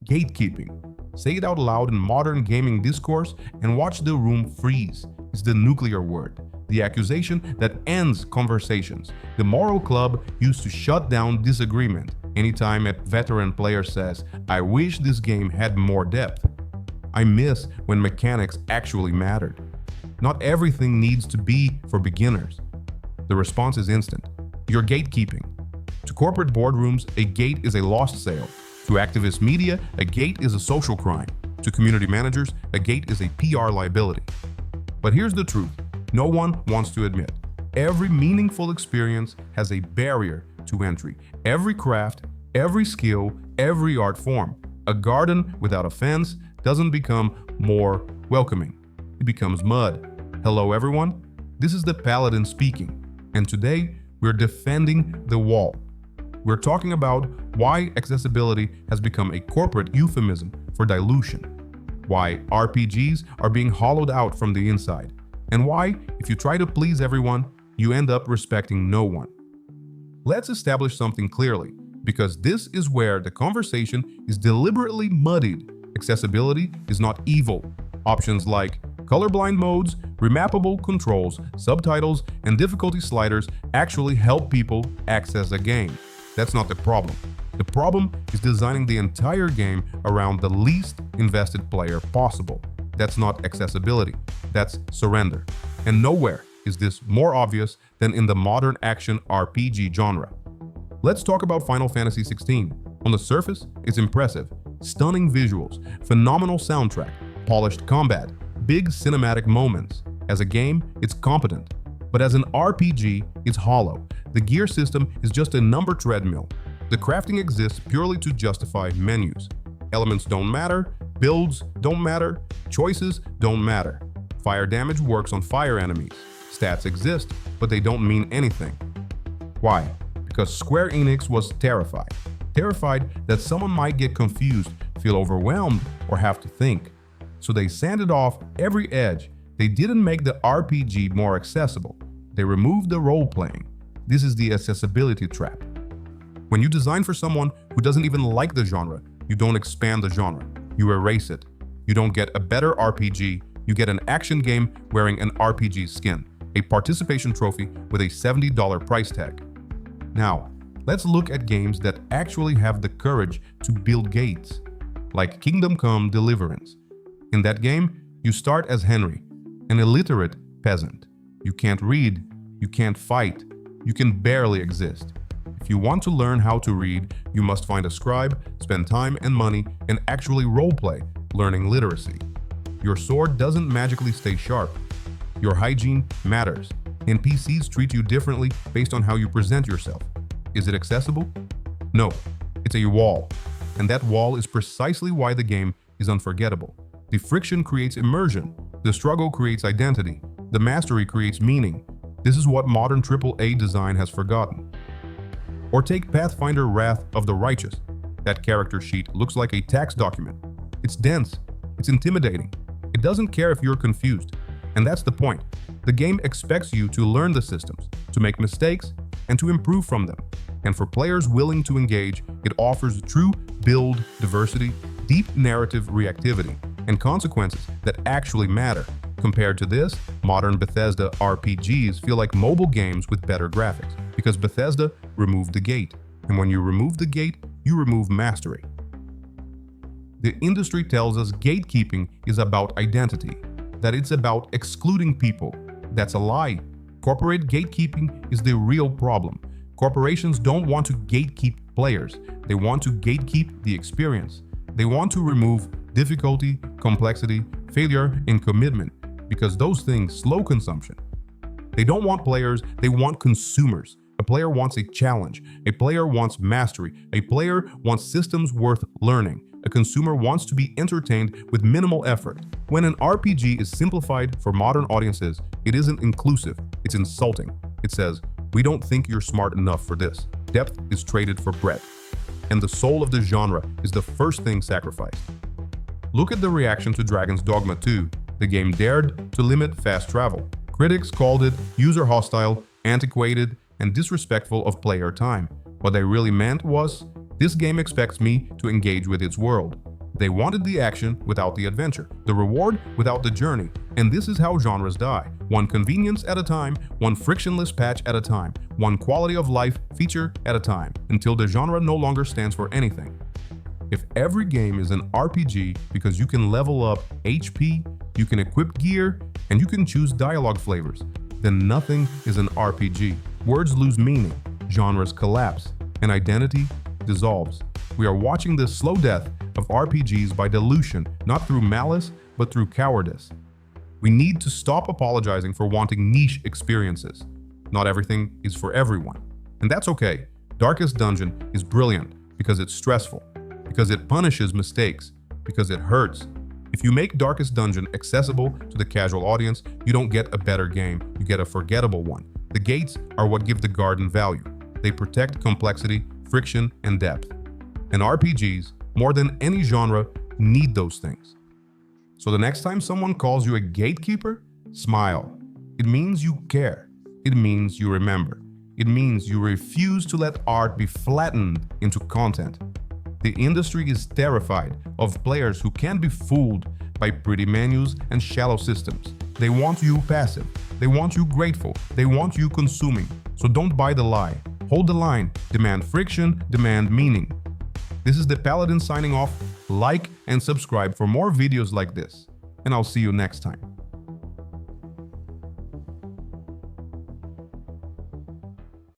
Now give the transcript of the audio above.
Gatekeeping. Say it out loud in modern gaming discourse and watch the room freeze. It's the nuclear word, the accusation that ends conversations. The moral club used to shut down disagreement anytime a veteran player says, "I wish this game had more depth." I miss when mechanics actually mattered. Not everything needs to be for beginners. The response is instant. You're gatekeeping. To corporate boardrooms, a gate is a lost sale. To activist media, a gate is a social crime. To community managers, a gate is a PR liability. But here's the truth. No one wants to admit. Every meaningful experience has a barrier to entry. Every craft, every skill, every art form. A garden without a fence doesn't become more welcoming. It becomes mud. Hello everyone, this is the Paladin speaking, and today we're defending the wall. We're talking about why accessibility has become a corporate euphemism for dilution, why RPGs are being hollowed out from the inside, and why, if you try to please everyone, you end up respecting no one. Let's establish something clearly, because this is where the conversation is deliberately muddied. Accessibility is not evil. Options like colorblind modes, remappable controls, subtitles, and difficulty sliders actually help people access a game. That's not the problem. The problem is designing the entire game around the least invested player possible. That's not accessibility, that's surrender. And nowhere is this more obvious than in the modern action RPG genre. Let's talk about Final Fantasy XVI. On the surface, it's impressive. Stunning visuals, phenomenal soundtrack, polished combat, big cinematic moments. As a game, it's competent. But as an RPG, it's hollow. The gear system is just a number treadmill. The crafting exists purely to justify menus. Elements don't matter, builds don't matter, choices don't matter. Fire damage works on fire enemies. Stats exist, but they don't mean anything. Why? Because Square Enix was terrified. Terrified that someone might get confused, feel overwhelmed, or have to think. So they sanded off every edge. They didn't make the RPG more accessible. They removed the role-playing. This is the accessibility trap. When you design for someone who doesn't even like the genre, you don't expand the genre. You erase it. You don't get a better RPG, you get an action game wearing an RPG skin, a participation trophy with a $70 price tag. Now, let's look at games that actually have the courage to build gates, like Kingdom Come: Deliverance. In that game, you start as Henry, an illiterate peasant. You can't read, you can't fight, you can barely exist. If you want to learn how to read, you must find a scribe, spend time and money, and actually roleplay, learning literacy. Your sword doesn't magically stay sharp. Your hygiene matters. NPCs treat you differently based on how you present yourself. Is it accessible? No, it's a wall. And that wall is precisely why the game is unforgettable. The friction creates immersion. The struggle creates identity. The mastery creates meaning. This is what modern AAA design has forgotten. Or take Pathfinder: Wrath of the Righteous. That character sheet looks like a tax document. It's dense. It's intimidating. It doesn't care if you're confused. And that's the point. The game expects you to learn the systems, to make mistakes, and to improve from them. And for players willing to engage, it offers true build diversity, deep narrative reactivity, and consequences that actually matter. Compared to this, modern Bethesda RPGs feel like mobile games with better graphics, because Bethesda removed the gate. And when you remove the gate, you remove mastery. The industry tells us gatekeeping is about identity, that it's about excluding people. That's a lie. Corporate gatekeeping is the real problem. Corporations don't want to gatekeep players. They want to gatekeep the experience. They want to remove difficulty, complexity, failure, and commitment, because those things slow consumption. They don't want players, they want consumers. A player wants a challenge. A player wants mastery. A player wants systems worth learning. A consumer wants to be entertained with minimal effort. When an RPG is simplified for modern audiences, it isn't inclusive, it's insulting. It says, "We don't think you're smart enough for this." Depth is traded for breadth. And the soul of the genre is the first thing sacrificed. Look at the reaction to Dragon's Dogma 2. The game dared to limit fast travel. Critics called it user-hostile, antiquated, and disrespectful of player time. What they really meant was, this game expects me to engage with its world. They wanted the action without the adventure, the reward without the journey. And this is how genres die. One convenience at a time, one frictionless patch at a time, one quality of life feature at a time, until the genre no longer stands for anything. If every game is an RPG because you can level up HP, you can equip gear, and you can choose dialogue flavors, then nothing is an RPG. Words lose meaning, genres collapse, and identity dissolves. We are watching the slow death of RPGs by dilution, not through malice, but through cowardice. We need to stop apologizing for wanting niche experiences. Not everything is for everyone. And that's okay. Darkest Dungeon is brilliant because it's stressful, because it punishes mistakes, because it hurts. If you make Darkest Dungeon accessible to the casual audience, you don't get a better game, you get a forgettable one. The gates are what give the garden value. They protect complexity, friction, and depth. And RPGs, more than any genre, need those things. So the next time someone calls you a gatekeeper, smile. It means you care. It means you remember. It means you refuse to let art be flattened into content. The industry is terrified of players who can't be fooled by pretty menus and shallow systems. They want you passive. They want you grateful. They want you consuming. So don't buy the lie. Hold the line. Demand friction. Demand meaning. This is the Paladin signing off. Like and subscribe for more videos like this. And I'll see you next time.